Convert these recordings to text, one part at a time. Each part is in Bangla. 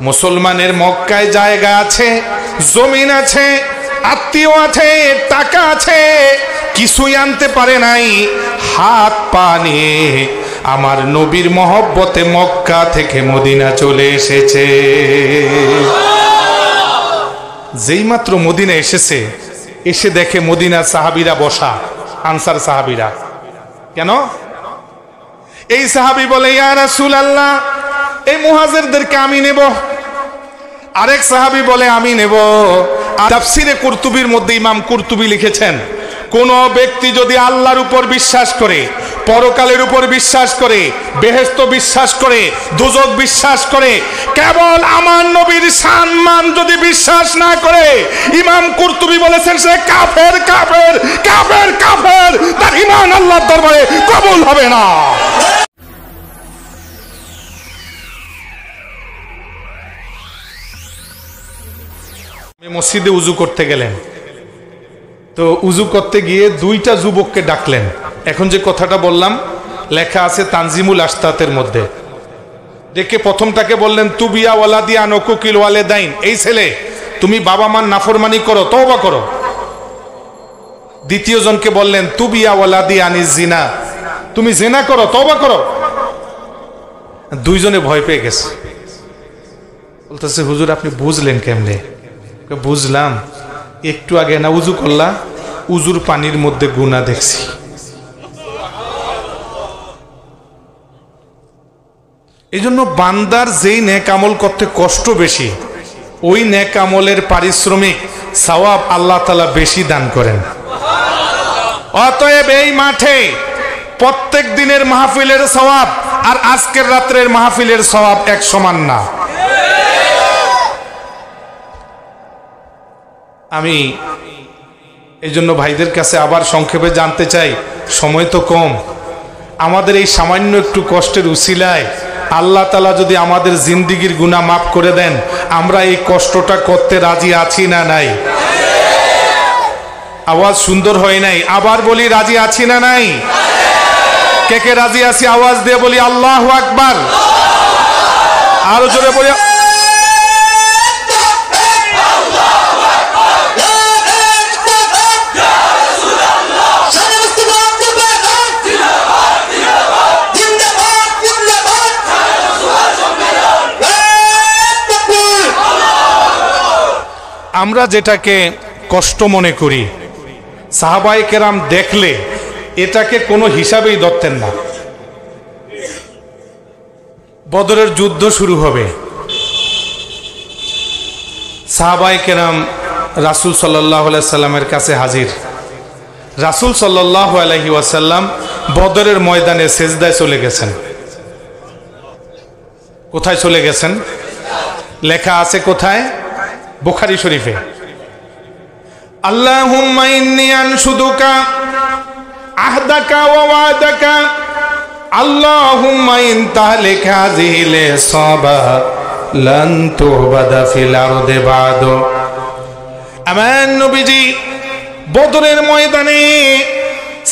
মুসলমানের মক্কায় জায়গা আছে, জমিন আছে, আত্মীয় আছে, টাকা আছে, কিছুই আনতে পারে নাই। হাত পা নিয়ে আমার নবীর মহব্বতে মক্কা থেকে মদিনা চলে এসেছে। যেই মাত্র মদিনা এসেছে, এসে দেখে মদিনার সাহাবীরা বসা, আনসার সাহাবীরা। কেন? এই সাহাবী বলে, ইয়া রাসূলুল্লাহ, এই মুহাজিরদেরকে আমি নেব। আরেক সাহাবী বলে, আমি নেব। তাফসিরে কুরতুবির মধ্যে ইমাম কুরতুবি লিখেছেন, কোন ব্যক্তি যদি আল্লাহর উপর বিশ্বাস করে, পরকালের উপর বিশ্বাস করে, বেহেশত বিশ্বাস করে, দোজখ বিশ্বাস করে, কেবল আমার নবীর সম্মান যদি বিশ্বাস না করে, ইমাম কুরতুবি বলেছেন সে কাফের, কাফের, কাফের, কাফের, তার ঈমান আল্লাহর দরবারে কবুল হবে না। মসজিদে উজু করতে গেলেন, তো উজু করতে গিয়ে দুইটা যুবককে ডাকলেন। এখন যে কথাটা বললাম লেখা আছে তানজিমুল আশতাতের মধ্যে। ডেকে প্রথমটাকে বললেন, তুবিয়া ওয়ালাদি আন উকুকিল ওয়ালিদাইন, এই ছেলে তুমি বাবা মার নাফরমানি করো, তওবা করো। দ্বিতীয় জনকে বললেন, তুবিয়া ওয়ালাদি আনিজ জিনা, তুমি জিনা করো, তওবা করো। দুইজনে ভয় পেয়ে গেছে, বলতেছে হুজুর আপনি বুঝলেন কেমনে? বুঝলাম, একটু আগে না উজু করলা, উজুর পানির মধ্যে গুনাহ দেখছি। এই জন্য বান্দার যেই নেক আমল করতে কষ্ট বেশি, ওই নেক আমলের পারিশ্রমিক সওয়াব আল্লাহ তাআলা বেশি দান করেন। অতএব এই মাঠে প্রত্যেক দিনের মাহফিলের সওয়াব আর আজকের রাত্রের মাহফিলের সওয়াব এক সমান না। আমি এই জন্য ভাইদের কাছে আবার সংক্ষেপে জানতে চাই, সময় তো কম, আমাদের এই সামান্য একটু কষ্টের উসিলায় আল্লাহ তাআলা যদি আমাদের জিন্দিগির গুনাহ মাফ করে দেন, আমরা এই কষ্টটা করতে রাজি আছি না নাই? আওয়াজ সুন্দর হয় নাই, আবার বলি রাজি আছি না নাই? কে কে রাজি আছি আওয়াজ দিয়ে বলি আল্লাহু আকবার। আরো জোরে বলি। আমরা যেটাকে কষ্ট মনে করি, সাহাবায়ে কেরাম দেখলে এটাকে কোনো হিসাবেই ধরতেন না। বদরের যুদ্ধ শুরু হবে, সাহাবায়ে কেরাম রাসূল সাল্লাল্লাহু আলাইহি সাল্লামের কাছে হাজির। রাসূল সাল্লাল্লাহু আলাইহি ওয়াসাল্লাম বদরের ময়দানে সেজদায় চলে গেছেন। কোথায় চলে গেছেন? লেখা আছে কোথায়? বুখারী শরীফে। আল্লাহুম্মা ইন্নী আনশুদুকা আহদাকা ওয়া ওয়াদাকা আল্লাহুম্মা ইন তাহলিক হাযিহিল ইসাবা লান তুবাদা ফিল আরদি বাদু। আমার নবীজি বদরের ময়দানে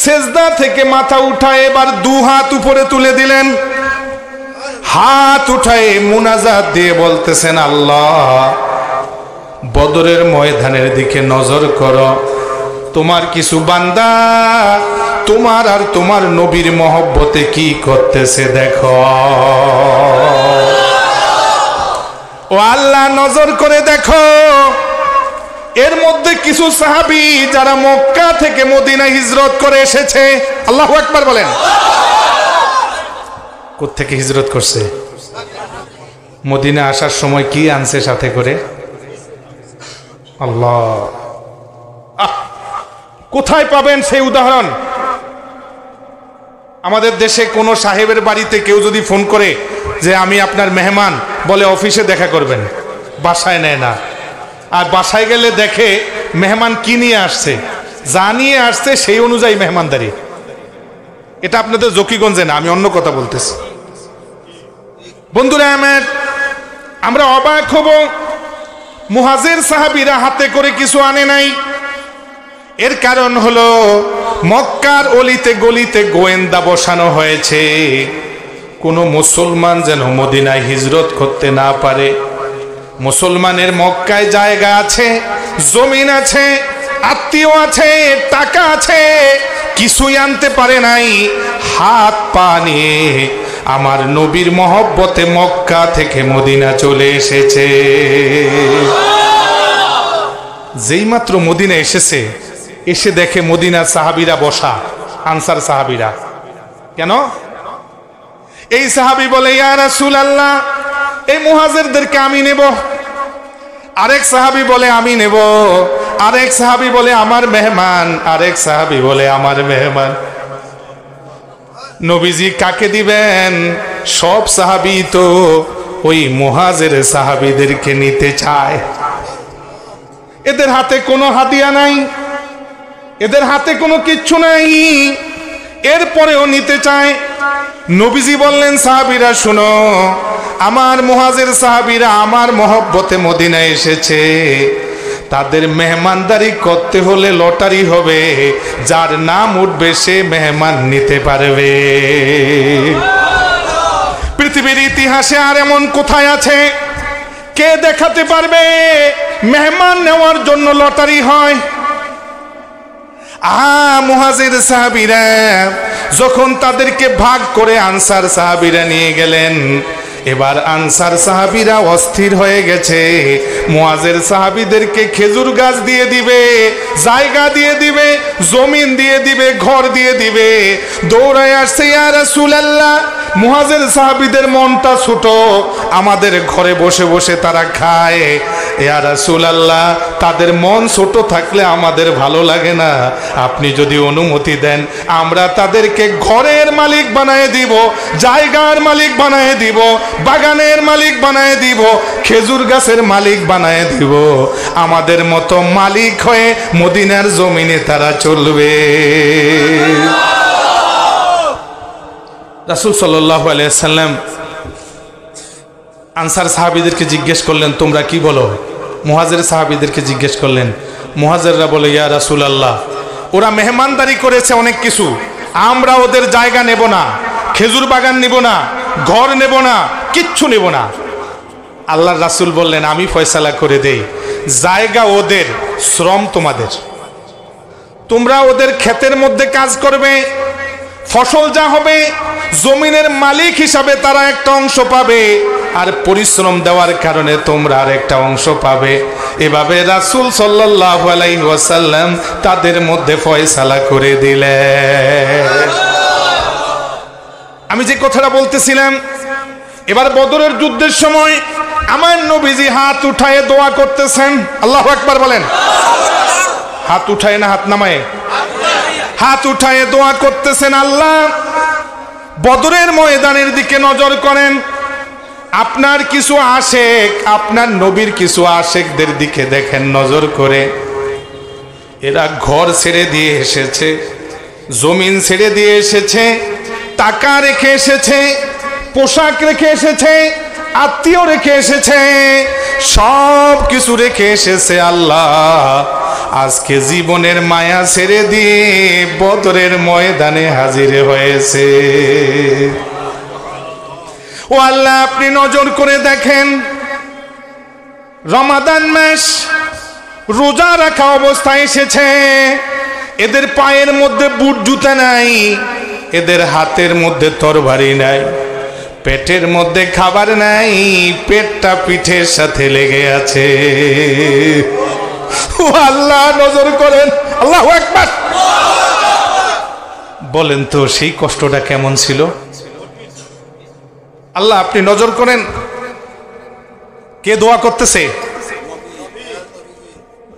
সেজদা থেকে মাথা উঠায় এবার দু হাত উপরে তুলে দিলেন, হাত উঠায় মুনাজাত দিয়ে বলতেছেন, আল্লাহ বদরের ময়দানের দিকে নজর করো, তোমার কিছু বান্দা তোমার আর তোমার নবীর মহব্বতে কি করতেছে দেখো। ও আল্লাহ নজর করে দেখো, এর মধ্যে কিছু সাহাবী যারা মক্কা থেকে মদিনা হিজরত করে এসেছে। আল্লাহু আকবার বলেন। কোত্থেকে হিজরত করছে? মদিনা আসার সময় কি আনছে সাথে করে? আল্লাহ। কোথায় পাবেন সেই উদাহরণ? আমাদের দেশে কোনো সাহেবের বাড়িতে কেউ যদি ফোন করে যে আমি আপনার মেহমান, বলে অফিসে দেখা করবেন, বাসায় নেয় না। আর বাসায় গেলে দেখে মেহমান কি নিয়ে আসছে, যা নিয়ে আসছে সেই অনুযায়ী মেহমানদারি। এটা আপনাদের জকিগঞ্জে না, আমি অন্য কথা বলতেছি। বন্ধুরা আমার, আমরা অবাক হব, মুহাজির সাহাবীরা হাতে করে কিছু আনে নাই। এর কারণ হলো মক্কার অলিতে গলিতে গোয়েন্দা বসানো হয়েছে, কোনো মুসলমান যেন মদিনায় হিজরত করতে না পারে। মুসলমানের মক্কায় জায়গা আছে, জমিন আছে, আত্মীয় আছে, টাকা আছে, কিছুই আনতে পারে নাই। হাত পা নিয়ে আমার নবীর মহব্বতে মক্কা থেকে মদিনা চলে এসেছে। যেই মাত্র মদিনা এসেছে, এসে দেখে মদিনার সাহাবীরা বসা, আনসার সাহাবীরা। কেন? এই সাহাবী বলে, ইয়া রাসূলুল্লাহ, এই মুহাজিরদেরকে আমি নেব। আরেক সাহাবী বলে আমি নেব। আরেক সাহাবী বলে আমার মেহমান। আরেক সাহাবী বলে আমার মেহমান। নবীজি কাকে দিবেন? সব সাহাবী তো ওই মুহাজির সাহাবীদেরকে নিতে চায়। এদের হাতে কোনো হাদিয়া নাই, এদের হাতে কোনো কিচ্ছু নাই, এরপরেও নিতে চায়। নবীজি বললেন, সাহাবীরা শুনো, আমার মুহাজির সাহাবীরা আমার মহব্বতে মদিনায় এসেছে, তাদের মেহমানদারি করতে হলে লটারি হবে, যার নাম উঠবে সে মেহমান নিতে পারবে। পৃথিবীর ইতিহাসে আর এমন কোথায় আছে? কে দেখাতে পারবে মেহমান নেওয়ার জন্য লটারি হয়? মুহাজির সাহাবীরা যখন তাদেরকে ভাগ করে আনসার সাহাবীরা নিয়ে গেলেন, এবার আনসার সাহাবীরা অস্থির হয়ে গেছে। মুহাজির সাহাবীদেরকে খেজুর গাছ দিয়ে দিবে, জায়গা দিয়ে দিবে, জমিন দিয়ে দিবে, ঘর দিয়ে দিবে। দৌড়ায় আসছে, ইয়া রাসূলুল্লাহ, মুহাজির সাহাবীদের মনটা ছোট, আমাদের ঘরে বসে বসে তারা খায়। ইয়া রাসূলুল্লাহ, তাদের মন ছোট থাকলে আমাদের ভালো লাগে না, আপনি যদি অনুমতি দেন আমরা তাদেরকে ঘরের মালিক বানায় দিব, জায়গার মালিক বানায় দিব, বাগানের মালিক বানায় দিব, খেজুর গাছের মালিক বানায় দিব। আমাদের মতো মালিক হয়ে মদিনার জমিনে তারা চলবে। রাসূল সাল্লাল্লাহু আলাইহি ওয়াসাল্লাম আনসার সাহাবীদেরকে জিজ্ঞেস করলেন, তোমরা কি বলো? মুহাজির সাহাবীদেরকে জিজ্ঞেস করলেন। মুহাজিররা বলে, ইয়া রাসূলুল্লাহ, ওরা মেহমানদারি করেছে অনেক কিছু, আমরা ওদের জায়গা নেব না, খেজুর বাগান নেব না, ঘর নেব না, কিচ্ছু নেব না। আল্লাহর রাসূল বললেন, আমি ফয়সালা করে দেই, জায়গা ওদের, শ্রম তোমাদের। তোমরা ওদের ক্ষেতের মধ্যে কাজ করবে, ফসল যা হবে জমিনের মালিক হিসাবে তারা একটা অংশ পাবে, আর পরিশ্রম দেওয়ার কারণে তোমরা আর একটা অংশ পাবে। এভাবে রাসূল সাল্লাল্লাহু আলাইহি ওয়াসাল্লাম তাদের মধ্যে ফয়সালা করে দিলেন। আমি যে কথাটা বলতেছিলাম, এবার বদরের যুদ্ধের সময় আমার নবীজি হাত উঠায়ে দোয়া করতেছেন। আল্লাহু আকবার বলেন। হাত উঠায় না হাত নামায়? হাত উঠায়ে দোয়া করতেছেন, আল্লাহ বদরের ময়দানের দিকে নজর করেন, আপনার কিছু আশেক, আপনার নবীর কিছু আশেকদের দিকে দেখেন নজর করে। এরা ঘর ছেড়ে দিয়ে এসেছে, জমিন ছেড়ে দিয়ে এসেছে, টাকা রেখে এসেছে, পোশাক রেখে এসেছে, আত্মীয় রেখে এসেছে, সব কিছু রেখে এসেছে। আল্লাহ আজকে জীবনের মায়া ছেড়ে দিয়ে বদরের ময়দানে হাজির হয়েছে। ও আল্লাহ, আপনি নজর করে দেখেন, রমাদান মাস রোজা রাখা অবস্থায় এসেছে, এদের পায়ের মধ্যে বুট জুতা নাই, এদের হাতের মধ্যে তরবারি নাই, পেটের মধ্যে খাবার নাই, পেটটা পিঠের সাথে লেগে আছে। ও আল্লাহ, নজর করেন। আল্লাহু আকবার বলেন তো, সেই কষ্টটা কেমন ছিল? আল্লাহ আপনি নজর করেন। কে দোয়া করতেছে?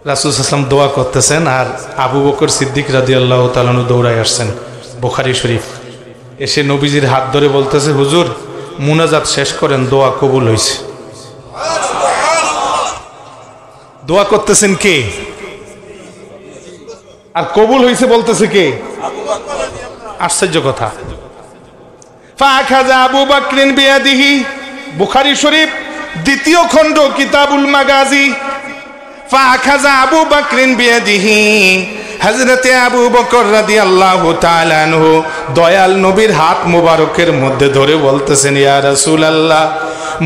রাসূল সাল্লাল্লাহু আলাইহি ওয়াসাল্লাম দোয়া করতেছেন, আর আবু বকর সিদ্দিক রাদিয়াল্লাহু তাআলা আনহু দৌড়ায় আসছেন বুখারী শরীফ। এসে নবীজির হাত ধরে বলতেছে, হুজুর মুনাজাত শেষ করেন, দোয়া কবুল হয়েছে। দোয়া করতেছেন কে? আর কবুল হয়েছে বলতেছে কে? আশ্চর্য কথা। ফাখাযা আবু বকরিন বিয়াদিহি, বুখারী শরীফ দ্বিতীয় খণ্ড কিতাবুল মাগাজি। ফাখাযা আবু বকরিন বিয়াদিহি, হযরতে আবু বকর রাদিয়াল্লাহু তাআলা আনহু দয়াল নবীর হাত মুবারকের মধ্যে ধরে বলতেছেন, ইয়া রাসূলুল্লাহ,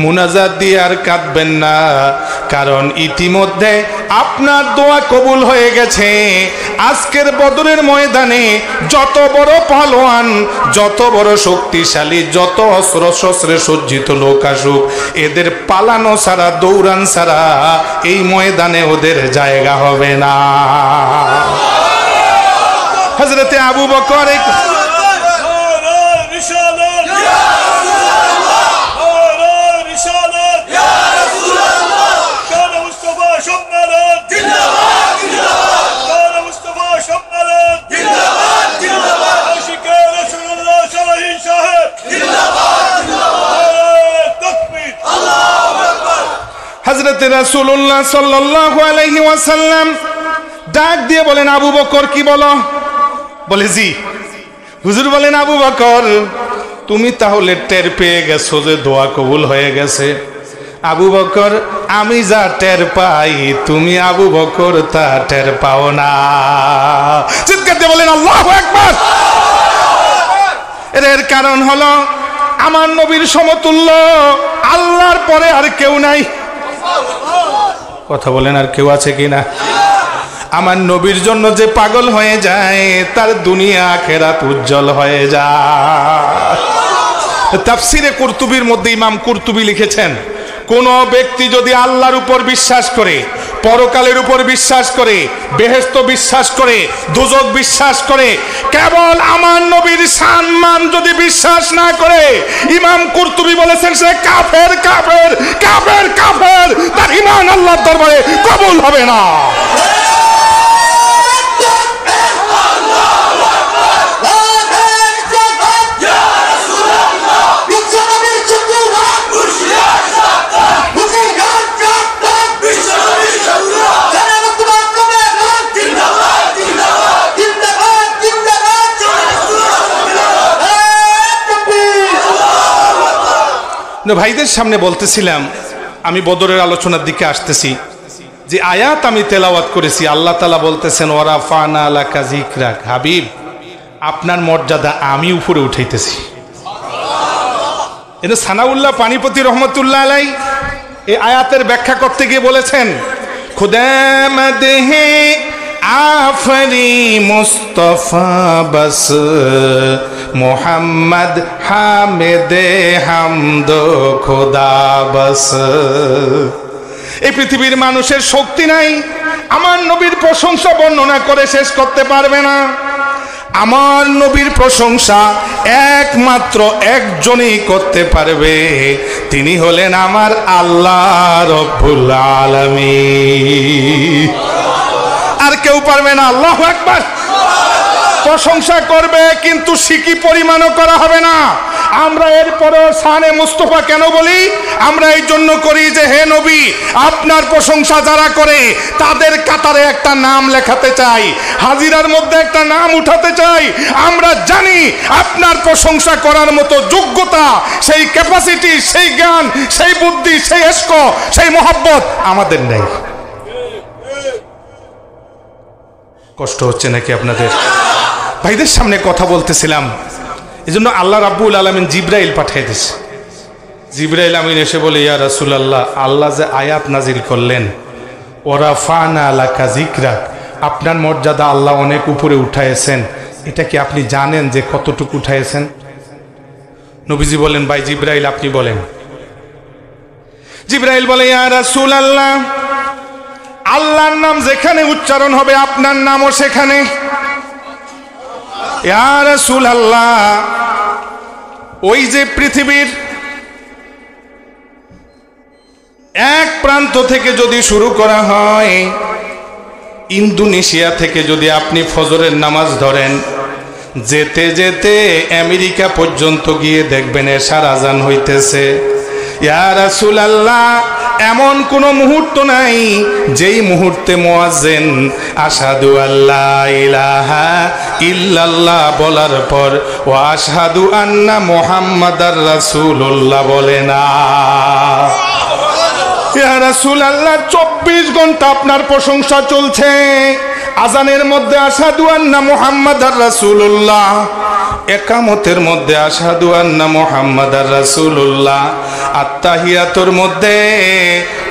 মুনাজাত দিয়ে আর কাঁদবেন না, কারণ ইতিমধ্যে আপনার দোয়া কবুল হয়ে গেছে। আজকের বদরের ময়দানে যত বড় পালোয়ান, যত বড় শক্তিশালী, যত অস্ত্র শস্ত্রে সজ্জিত লোক আসুক, এদের পালানো ছাড়া, দৌড়ান ছাড়া এই ময়দানে ওদের জায়গা হবে না। হযরতে আবু বকর হযরতে রাসূলুল্লাহ সাল্লাল্লাহু আলাইহি ওয়াসাল্লাম ডাক দিয়ে বলেন, আবু বকর কি বলো? বলে জি হুজুর। বলেন, আবু বকর তুমি তাহলে টের পেয়ে গেছো যে দোয়া কবুল হয়ে গেছে? আবু বকর, আমি যা টের পাই তুমি আবু বকর তা টের পাও না। চিৎকার দিয়ে বলেন আল্লাহু আকবার। এর কারণ হলো আমার নবীর সমতুল্য আল্লাহর পরে আর কেউ নাই। কথা বলেন, আর কেউ আছে কিনা? আমার নবীর জন্য যে পাগল হয়ে যায় তার দুনিয়া আখিরাত উজ্জ্বল হয়ে যায়। তাফসিরে কুরতুবির মধ্যে ইমাম কুরতুবি লিখেছেন, কোন ব্যক্তি যদি আল্লাহর উপর বিশ্বাস করে, পরকালের উপর বিশ্বাস করে, বেহেশত বিশ্বাস করে, দোজখ বিশ্বাস করে, কেবল আমার নবীর সম্মান যদি বিশ্বাস না করে, ইমাম কুরতুবি বলেছেন সে কাফের, কাফের, কাফের, কাফের, তার ঈমান আল্লাহর দরবারে কবুল হবে না। ভাইদের সামনে বলতেছিলাম, আমি বদরের আলোচনার দিকে আসতেছি, যে আয়াত আমি তেলাওয়াত করেছি, আল্লাহ তাআলা বলতেছেন ওয়ারাফানা লাকা যিকরাক, হাবিব আপনার মর্যাদা আমি উপরে উঠাইতেছি। এটা সানাউল্লাহ পানিপতি রহমতুল্লাহ আলাই এই আয়াতের ব্যাখ্যা করতে গিয়ে বলেছেন, খুদা মদহে আফরি মুস্তফা বস মোহাম্মদ হামেদে হামদ খোদা বস। এই পৃথিবীর মানুষের শক্তি নাই আমার নবীর প্রশংসা বর্ণনা করে শেষ করতে পারবে না। আমার নবীর প্রশংসা একমাত্র একজনই করতে পারবে, তিনি হলেন আমার আল্লাহ রব্বুল আলামিন। আর কেউ পারবে না। আল্লাহু আকবার। প্রশংসা করবে কিন্তু সিকি পরিমাণও করা হবে না। আমরা এরপরও শানে মুস্তাফা কেন বলি? আমরা এই জন্য করি যে হে নবী, আপনার প্রশংসা যারা করে তাদের কাতারে একটা নাম লেখাতে চাই, হাজিরার মধ্যে একটা নাম উঠাতে চাই। আমরা জানি আপনার প্রশংসা করার মতো যোগ্যতা, সেই ক্যাপাসিটি, সেই জ্ঞান, সেই বুদ্ধি, সেই ইশক, সেই মহব্বত আমাদের নেই। কষ্ট হচ্ছে নাকি আপনাদের? ভাইদের সামনে কথা বলতেছিলাম, এই জন্য আল্লাহ রাব্বুল আলামিন জিবরাইল পাঠিয়ে দিয়েছে। জিবরাইল আমিন এসে বলে, ইয়া রাসূলুল্লাহ, আল্লাহ যে আয়াত নাজিল করলেন ওয়ারাফানা লাকা যিকরাক, আপনার মর্যাদা আল্লাহ অনেক উপরে উঠাইছেন, এটা কি আপনি জানেন যে কতটুকু উঠাইছেন? নবীজি বলেন, ভাই জিবরাইল আপনি বলেন। জিবরাইল বলে, ইয়া রাসূলুল্লাহ, আল্লাহর নাম যেখানে উচ্চারণ হবে আপনার নামও সেখানে। ইয়া রাসূলুল্লাহ, ওই যে পৃথিবীর এক প্রান্ত থেকে যদি শুরু করা হয়, ইন্দোনেশিয়া থেকে যদি আপনি ফজরের নামাজ ধরেন, যেতে যেতে আমেরিকা পর্যন্ত গিয়ে দেখবেন এশার আজান হইতেছে। ইয়া রাসূলুল্লাহ, এমন কোন মুহূর্ত নাই যেই মুহূর্তে মুয়াজ্জিন আশহাদু আল্লা ইলাহা ইল্লাল্লাহ বলার পর ওয়া আশহাদু আন্না মুহাম্মাদার রাসূলুল্লাহ বলে না। ইয়া রাসূলুল্লাহ, 24 ঘন্টা আপনার প্রশংসা চলছে। আজানের মধ্যে আশহাদু আন্না মুহাম্মাদার রাসূলুল্লাহ, একামতের মধ্যে আশহাদু আন্না মুহাম্মাদার রাসূলুল্লাহ, আত্তাহিয়াতুর মধ্যে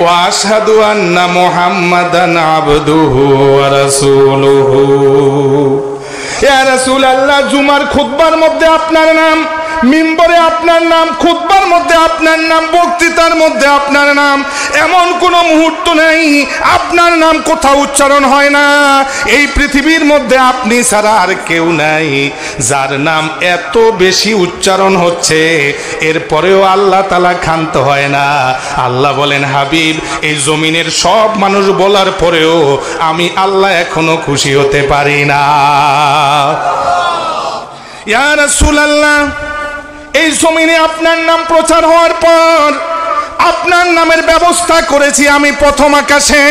ওয়া আশহাদু আন্না মুহাম্মাদান আবদুহু ওয়া রাসূলুহু। ইয়া রাসূলুল্লাহ, জুমার খুতবার মধ্যে আপনার নাম, মিম্বরে আপনার নাম, খুতবার মধ্যে আপনার নাম, বক্তৃতার মধ্যে আপনার নাম, এমন কোন মুহূর্ত নেই আপনার নাম কোথাও উচ্চারণ হয় না। এই পৃথিবীর মধ্যে আপনি ছাড়া আর কেউ নাই যার নাম এত বেশি উচ্চারণ হচ্ছে, এরপরেও আল্লাহ তাআলা ক্ষান্ত হয় না। আল্লাহ বলেন, হাবিব, এই জমিনের সব মানুষ বলার পরেও আমি আল্লাহ এখনো খুশি হতে পারি না। ইয়া রাসূলুল্লাহ, এই জমিনে আপনার নাম প্রচার হওয়ার পর আপনার নামের ব্যবস্থা করেছি আমি প্রথম আকাশে,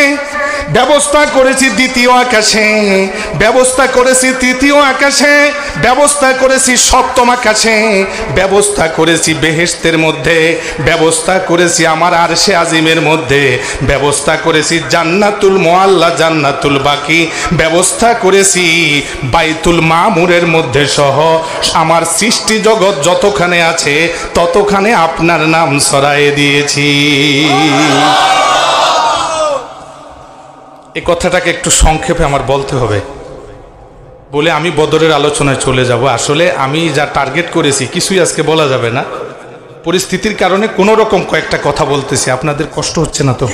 ব্যবস্থা করেছি দ্বিতীয় আকাশে, ব্যবস্থা করেছি তৃতীয় আকাশে, ব্যবস্থা করেছি সপ্তম আকাশে, ব্যবস্থা করেছি বেহেশতের মধ্যে, ব্যবস্থা করেছি আমার আরশে আজিমের মধ্যে, ব্যবস্থা করেছি জান্নাতুল মুআল্লা, জান্নাতুল বাকি, ব্যবস্থা করেছি বাইতুল মামুরের মধ্যে সহ আমার সৃষ্টি জগৎ যতখানে আছে ততখানে আপনার নাম ছড়ায়ে দিয়েছি। এই কথাটাকে একটু সংক্ষেপে আমার বলতে হবে বলে আমি বদরের আলোচনায় চলে যাব। আসলে আমি যা টার্গেট করেছি কিছুই আজকে বলা যাবে না, পরিস্থিতির কারণে কোনো রকম কয়েকটা কথা বলতেছি। আপনাদের কষ্ট হচ্ছে না তো?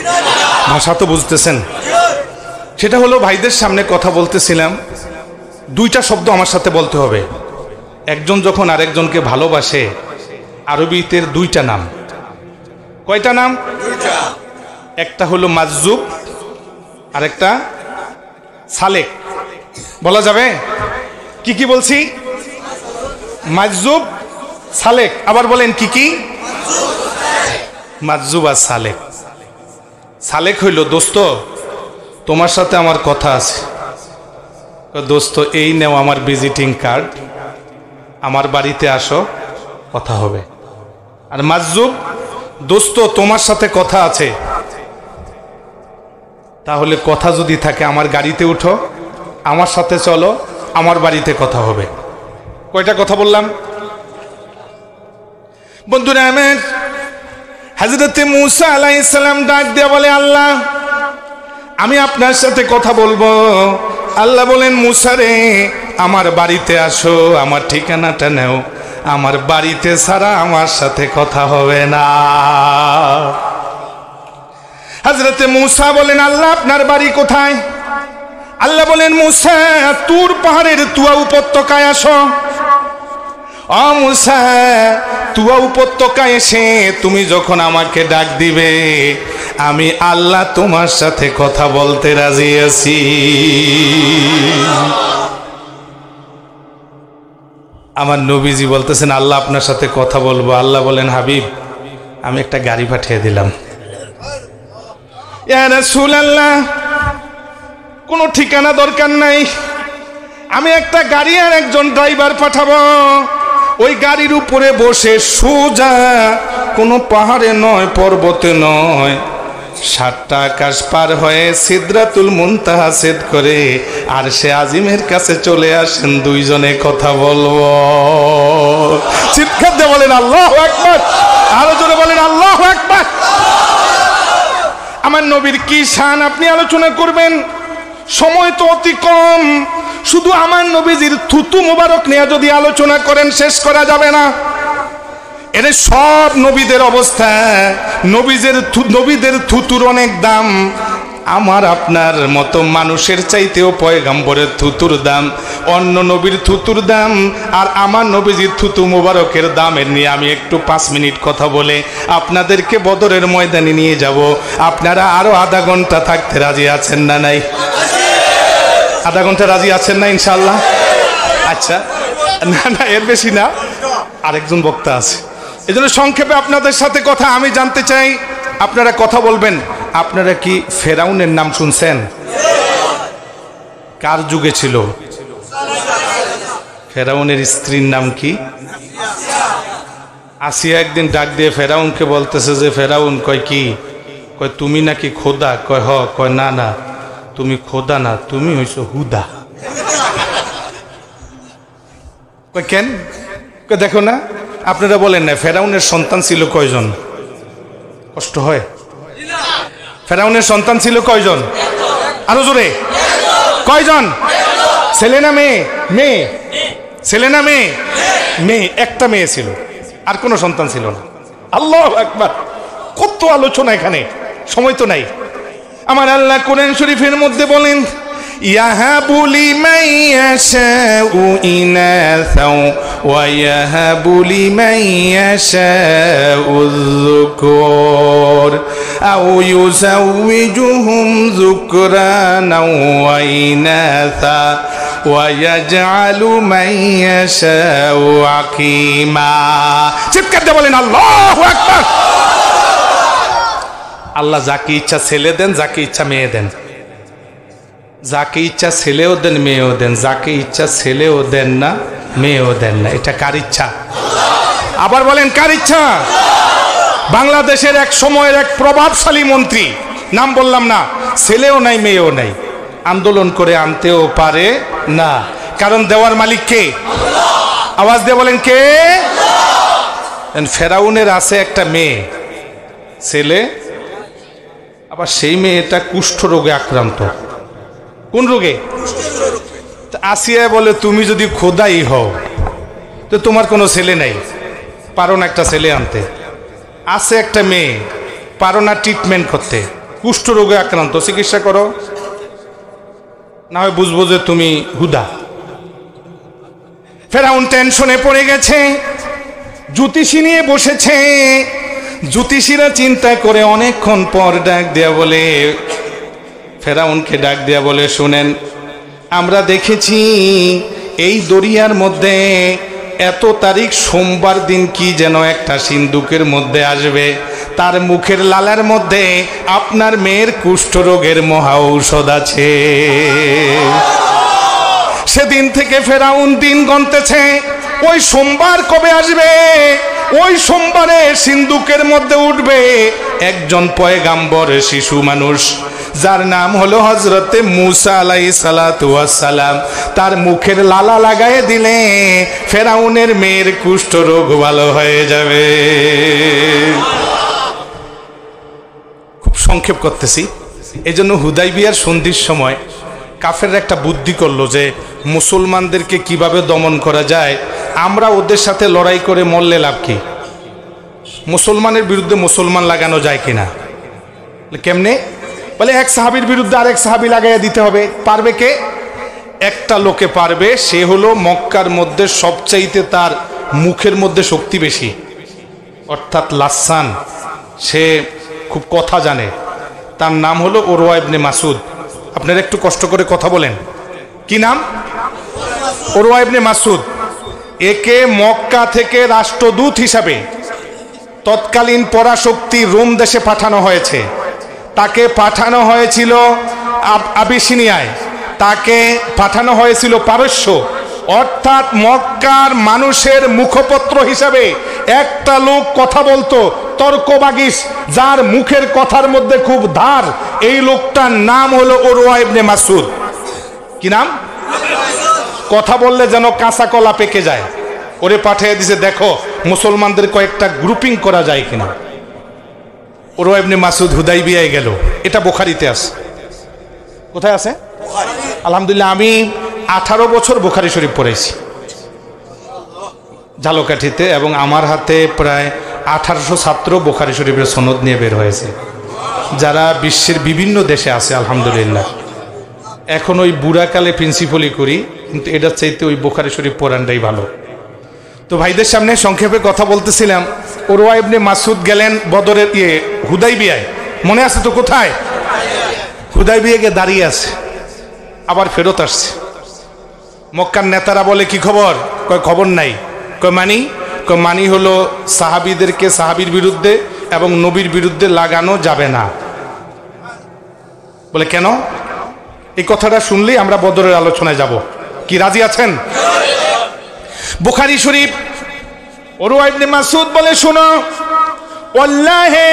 ভাষা তো বুঝতেছেন? সেটা হলো, ভাইদের সামনে কথা বলতেছিলাম, দুইটা শব্দ আমার সাথে বলতে হবে। একজন যখন আরেকজনকে ভালোবাসে, আরবিতে দুইটা নাম। কয়টা নাম? একটা হলো মাজজুব, আরেকটা সালেক। বলা যাবে? কি কি বলছি? মাজজুব, সালেক। আবার বলেন কি কি? মাজজুব আর সালেক। সালেক হইল, দোস্ত তোমার সাথে আমার কথা আছে। দোস্ত এই নেও আমার ভিজিটিং কার্ড, আমার বাড়িতে আসো, কথা হবে। আর মাজজুব, দোস্ত তোমার সাথে কথা আছে, তাহলে কথা যদি থাকে আমার গাড়িতে উঠো, আমার সাথে চলো, আমার বাড়িতে কথা হবে। কয়টা কথা বললাম বন্ধুরা? আমার হযরতে মূসা আলাইহিস সালাম ডাক দিয়ে বলে, আল্লাহ আমি আপনার সাথে কথা বলবো। আল্লাহ বলেন, মূসা রে আমার বাড়িতে আসো, আমার ঠিকানাটা নাও, আমার বাড়িতে ছাড়া আমার সাথে কথা হবে না। হযরতে মূসা বলেন, আল্লাহ আপনার বাড়ি কোথায়? আল্লাহ বলেন, মূসা তুর পাহাড়ের তুয়া উপত্যকায় আসো। ও মূসা, তুয়া উপত্যকায় এসে তুমি যখন আমাকে ডাক দিবে, আমি আল্লাহ তোমার সাথে কথা বলতে রাজি আছি। আমার নবীজি বলতেছেন, আল্লাহ আপনার সাথে কথা বলবো। আল্লাহ বলেন, হাবিব আমি একটা গাড়ি পাঠিয়ে দিলাম। ইয়া রাসূলুল্লাহ, কোনো ঠিকানা দরকার নাই, আমি একটা গাড়ি আর একজন ড্রাইভার পাঠাবো। ওই গাড়ির উপরে বসে সোজা কোনো পাহাড়ে নয়, পর্বতে নয়, 7টা আকাশ পার হয়ে সিদরাতুল মুনতাহা ছেদ করে আরশে আজিমের কাছে চলে আসেন, দুইজনে কথা বলবো। চিৎকার দিয়ে বলেন আল্লাহু আকবার, আরো জোরে বলেন আল্লাহু আকবার। আমার নবীর কি শান আপনি আলোচনা করবেন, সময় তো অতি কম। শুধু আমার নবীজির থুতু মোবারক নিয়ে যদি আলোচনা করেন শেষ করা যাবে না। এর সব নবীদের অবস্থা, নবীদের থুতুর অনেক দাম। আমার আপনার মতো মানুষের চাইতেও পয়গম্বরের থুতুর দাম, অন্য নবীর থুতুর দাম আর আমার নবীজির থুতু মোবারকের দামের নিয়ে আমি একটু 5 মিনিট কথা বলে আপনাদেরকে বদরের ময়দানে নিয়ে যাব। আপনারা আরো আধা ঘন্টা থাকতে রাজি আছেন না নাই? আধা ঘন্টা রাজি আছেন না ইনশাআল্লাহ? আচ্ছা, না না এর বেশি না, আরেকজন বক্তা আছে, এজন্য সংক্ষেপে আপনাদের সাথে কথা। আমি জানতে চাই, আপনারা কথা বলবেন, আপনারা কি ফেরাউনের নাম শুনছেন? কার যুগে ছিল? ফেরাউনের স্ত্রীর নাম কি? আসিয়া একদিন ডাক দিয়ে ফেরাউনকে বলতেছে যে, ফেরাউন কয় কি? কয় তুমি নাকি খোদা? কয় হ। কয় না না তুমি খোদা না, তুমি হইছো হুদা। কয় কেন? দেখো না, আপনারা বলেন না ফেরাউনের সন্তান ছিল কয়জন? কষ্ট হয়? ফেরাউনের সন্তান ছিল কয়জন? আরো জোরে, কয়জন? ছেলে না মেয়ে? মেয়ে। ছেলে না মেয়ে? মেয়ে। একটা মেয়ে ছিল, আর কোনো সন্তান ছিল না। আল্লাহু আকবার! কত আলোচনা এখানে, সময় তো নাই। আমার আল্লাহ কোরআন শরীফের মধ্যে বলেন, ইয়াহাবু লিমান ইয়াশাউ ইনাসা ওয়া ইয়াহাবু লিমান ইয়াশাউ যুকুর আও ইউযাওয়িজুহুম যুকরানা ওয়া ইনাসা ওয়া ইয়াজআলু মান ইয়াশাউ আকীমা। চিৎকার দিয়ে বলেন আল্লাহু আকবার! আল্লাহ যাকে ইচ্ছা ছেলে দেন, যাকে ইচ্ছা মেয়ে দেন। যাকে ইচ্ছা ছেলেও দেন, মেয়েও দেন। যাকে ইচ্ছা ছেলেও দেন না, মেয়েও দেন না। এটা কার ইচ্ছা? আবার বলেন, কার ইচ্ছা? বাংলাদেশের এক সময়ের এক প্রভাবশালী মন্ত্রী, নাম বললাম না, ছেলেও নাই মেয়েও নাই, আন্দোলন করে আনতেও পারে না, কারণ দেওয়ার মালিক কে? আওয়াজ দিয়ে বলেন, কে? ফেরাউনের আছে একটা মেয়ে, ছেলে, আবার সেই মেয়েটা কুষ্ঠ রোগে আক্রান্ত। কোন রোগে? আসিয়া বলে, তুমি যদি খোদাই হও তো তোমার কোনো ছেলে নাই, পারো না একটা ছেলে আনতে। আছে একটা মেয়ে, পারো না ট্রিটমেন্ট করতে, কুষ্ঠ রোগে আক্রান্ত, চিকিৎসা করো, না হয় বুঝবো যে তুমি হুদা। ফেরাউন টেনশনে পড়ে গেছে, জ্যোতিষী নিয়ে বসেছে। জ্যোতিষীরা চিন্তা করে অনেকক্ষণ পর ডাক দেয়া বলে, ফেরাউনকে ডাক দেয়া বলে, শুনেন, আমরা দেখেছি এই দরিয়ার মধ্যে এত তারিখ সোমবার দিন কি যেন একটা সিন্দুকের মধ্যে আসবে, তার মুখের লালার মধ্যে আপনার মেয়ের কুষ্ঠরোগের মহা ঔষধ আছে। সেদিন থেকে ফেরাউন দিন গণতেছে, ওই সোমবার কবে আসবে, ওই সোমবারে সিন্দুকের মধ্যে উঠবে একজন পয়গাম্বর শিশু মানুষ, যার নাম হলো হযরতে মূসা আলাইহিস সালাতু ওয়াস সালাম। তার মুখের লালা লাগায় দিলে ফেরাউনের মেয়ের কুষ্ঠ রোগ ভালো হয়ে যাবে। খুব সংক্ষেপ করতেছি, এজন্য হুদাইবিয়ার সন্ধির সময় কাফেররা একটা বুদ্ধি করলো যে মুসলমানদেরকে কিভাবে দমন করা যায়, আমরা ওদের সাথে লড়াই করে মরলে লাভ কি, মুসলমানের বিরুদ্ধে মুসলমান লাগানো যায় কিনা। কেমনে? বলে, এক সাহাবীর বিরুদ্ধে আরেক সাহাবী লাগাইয়া দিতে হবে। পারবে কে? একটা লোকে পারবে, সে হলো মক্কার মধ্যে সবচাইতে তার মুখের মধ্যে শক্তি বেশি, অর্থাৎ লাসান, সে খুব কথা জানে, তার নাম হলো উরওয়া ইবনে মাসউদ। আপনারা একটু কষ্ট করে কথা বলেন, কি নাম? উরওয়া ইবনে মাসউদ। একে মক্কা থেকে রাষ্ট্রদূত হিসাবে তৎকালীন পরাশক্তি রোম দেশে পাঠানো হয়েছে। তাকে পাঠানো হয়েছিল আবিসিনিয়ায়, তাকে পাঠানো হয়েছিল পারস্য, অর্থাৎ মক্কার মানুষের মুখপত্র হিসাবে একটা লোক কথা বলতো, তর্কবাগিস, যার মুখের কথার মধ্যে খুব ধার। এই লোকটার নাম হলো উরওয়া ইবনে মাসউদ। কি নাম? কথা বললে যেন কাঁচা কলা পেকে যায়। ওরে পাঠিয়ে দিছে, দেখো মুসলমানদের কয়েকটা গ্রুপিং করা যায় কিনা। উরওয়া ইবনে মাসউদ হুদাইবিয়ায় গেল, এটা বুখারীতে আছে। কোথায় আছে? আলহামদুলিল্লাহ, আমি 18 বছর বুখারী শরীফ পড়েছি ঝালকাঠিতে, এবং আমার হাতে প্রায় 1800 ছাত্র বুখারী শরীফের সনদ নিয়ে বের হয়েছে, যারা বিশ্বের বিভিন্ন দেশে আছে আলহামদুলিল্লাহ। এখন ওই বুড়াকালে প্রিন্সিপালি করি, কিন্তু এটার চাইতে ওই বুখারী শরীফ পড়ানটাই ভালো। তো ভাইদের সামনে সংক্ষেপে কথা বলতেছিলাম, উরওয়া ইবনে মাসউদ গেলেন বদরের হুদাইবিয়ায়, মনে আছে তো? কোথায়? হুদাইবিয়ায় গিয়ে দাঁড়িয়ে আছে, আবার ফেরত আসছে। মক্কার নেতারা বলে, কি খবর? কয় খবর নাই। কয় মানি? কয় মানি হলো সাহাবীদেরকে সাহাবীর বিরুদ্ধে এবং নবীর বিরুদ্ধে লাগানো যাবে না। বলে কেন? এই কথাটা শুনলেই আমরা বদরের আলোচনায় যাব। কি রাজি আছেন? বুখারী শরীফ, উরওয়া ইবনে মাসউদ বলে, শোনো, ওয়াল্লাহি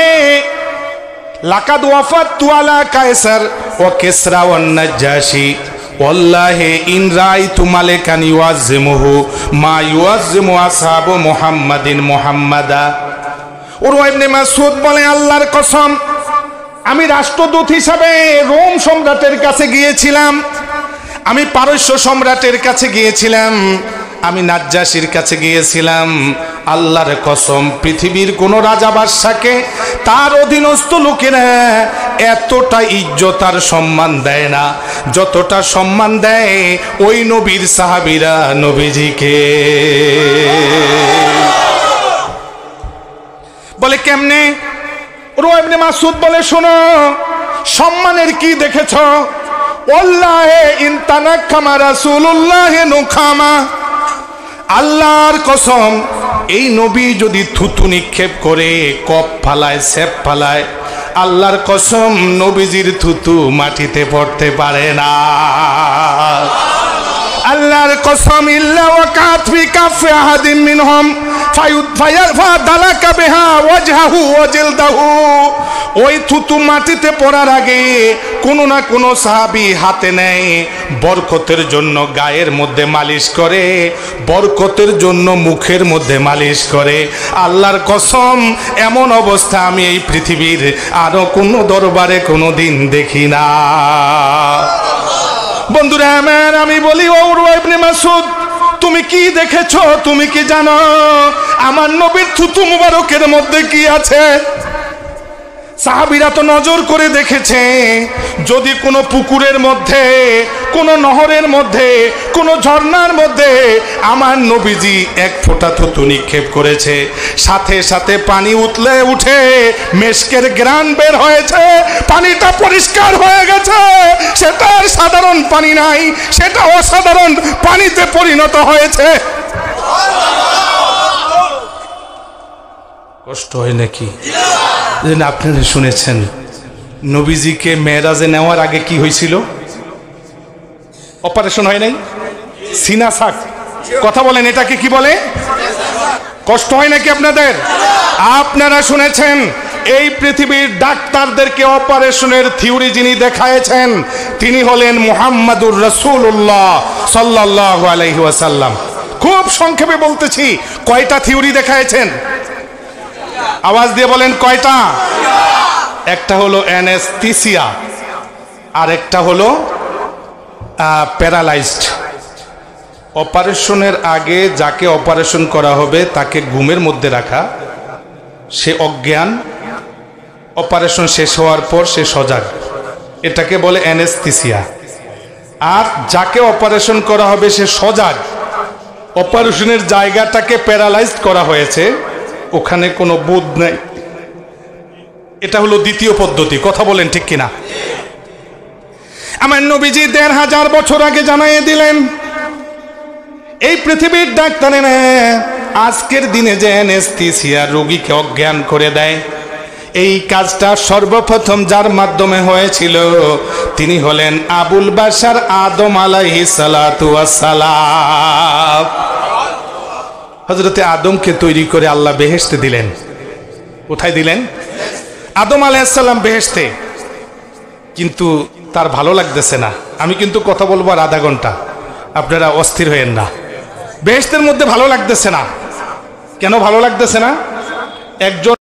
লাকাদ ওয়াফাতু আলা কায়সার ওয়া কিসরা ওয়ান নাজাশি ওয়াল্লাহি ইন রাআইতু মালাকান ইউআজ্জিমুহু মা ইউআজ্জিমু আসহাবু মুহাম্মাদিন মুহাম্মাদা। উরওয়া ইবনে মাসউদ বলে, আল্লাহর কসম, আমি রাষ্ট্রদূত হিসাবে রোম সম্রাটের কাছে গিয়েছিলাম, আমি পারস্য সম্রাটের কাছে গিয়েছিলাম, আমি নাজ্জাশীর কাছে গিয়েছিলাম। আল্লাহর কসম, পৃথিবীর কোন রাজা বাদশাকে তার অধীনস্থ লোকেরা এতটা ইজ্জত আর সম্মান দেয় না যতটা সম্মান দেয় ওই নবীর সাহাবীরা নবীজিকে। বলে কেমনে? উরওয়া ইবনে মাসউদ বলে, শোনো, সম্মানের কি দেখেছ? ওয়াল্লাহি ইন তানাক্কামা রাসূলুল্লাহি নুখামা, আল্লাহর কসম, এই নবী যদি থুতু নিক্ষেপ করে, কপ ফালায়, সেপ ফালায়, আল্লাহর কসম নবীজির থুতু মাটিতে পড়তে পারে না। আল্লাহর কসম, ইল্লা ওয়াকাত ফি কাফি আহাদিম মিনহুম ফায়ারফা দালাকা বিহা ওয়াজহাহু ওয়া জিলদাহু, ওই থুতু মাটিতে পড়ার আগে কোনো না কোনো সাহাবী হাতে নেয়, বরকতের জন্য গায়ের মধ্যে মালিশ করে, বরকতের জন্য মুখের মধ্যে মালিশ করে। আল্লাহর কসম, এমন অবস্থা আমি এই পৃথিবীর আরো কোনো দরবারে কোনোদিন দেখি না। বন্ধুরা আমার, আমি বলি, ও উরওয়া ইবনে মাসউদ, তুমি কি দেখেছো? তুমি কি জানো আমার নবীর থুতু মুবারকের মধ্যে কি আছে? সাহাবীরা তো নজর করে দেখেছে, যদি কোনো পুকুরের মধ্যে, কোনো নহরের মধ্যে, কোনো ঝর্ণার মধ্যে আমার নবীজি এক ফোঁটা থুতু নিক্ষেপ করেছে, সাথে সাথে পানি উতলে উঠে মেশকের গ্রান বের হয়েছে, পানিটা পরিষ্কার হয়ে গেছে, সেটা আর সাধারণ পানি নাই, সেটা অসাধারণ পানিতে পরিণত হয়েছে। কষ্ট হয় নাকি? আপনারা শুনেছেন নবীজিকে মেরাজে নেওয়ার আগে কি হয়েছিল? অপারেশন হয় নাই? সিনা সাক। কথা বলেন, এটাকে কি বলে? কষ্ট হয় নাকি আপনাদের? আপনারা শুনেছেন এই পৃথিবীর ডাক্তারদেরকে অপারেশনের থিওরি যিনি দেখায়েছেন তিনি হলেন মুহাম্মাদুর রাসূলুল্লাহ সাল্লাল্লাহু আলাইহি ওয়াসাল্লাম। খুব সংক্ষেপে বলতেছি, কয়টা থিওরি দেখায়েছেন? আওয়াজ দিয়ে বলেন, কয়টা? একটা হলো অ্যানেস্থেসিয়া, আর একটা হলো প্যারালাইজড। অপারেশনের আগে যাকে অপারেশন করা হবে তাকে ঘুমের মধ্যে রাখা, সে অজ্ঞান, অপারেশন শেষ হওয়ার পর সে সজাগ, এটাকে বলে অ্যানেস্থেসিয়া। আর যাকে অপারেশন করা হবে সে সজাগ, অপারেশনের জায়গাটাকে প্যারালাইজড করা হয়েছে, ওখানে কোনো বোধ নাই, এটা হলো দ্বিতীয় পদ্ধতি। কথা বলেন ঠিক কিনা? আমার নবীজি ১৫০০ বছর আগে জানাইয়ে দিলেন, এই পৃথিবীর ডাক্তারেরা আজকের দিনে যে অ্যানেস্থেসিয়া রোগীকে অজ্ঞান করে দেয়, এই কাজটা সর্বপ্রথম যার মাধ্যমে হয়েছিল তিনি হলেন আবুল বাশার আদম আলাইহিস সালাতু ওয়াস সালাম। হযরতে আদমকে তৈরি করে আল্লাহ বেহেশতে দিলেন। কোথায় দিলেন? আদম আলাইহিস সালাম বেহেশতে। কিন্তু তার ভালো লাগতেছে না। আমি কিন্তু কথা বলবো আর আধা ঘন্টা, আপনারা অস্থির হয়েন না। বেহেশতের মধ্যে ভালো লাগতেছে না। কেন ভালো লাগতেছে না? একজন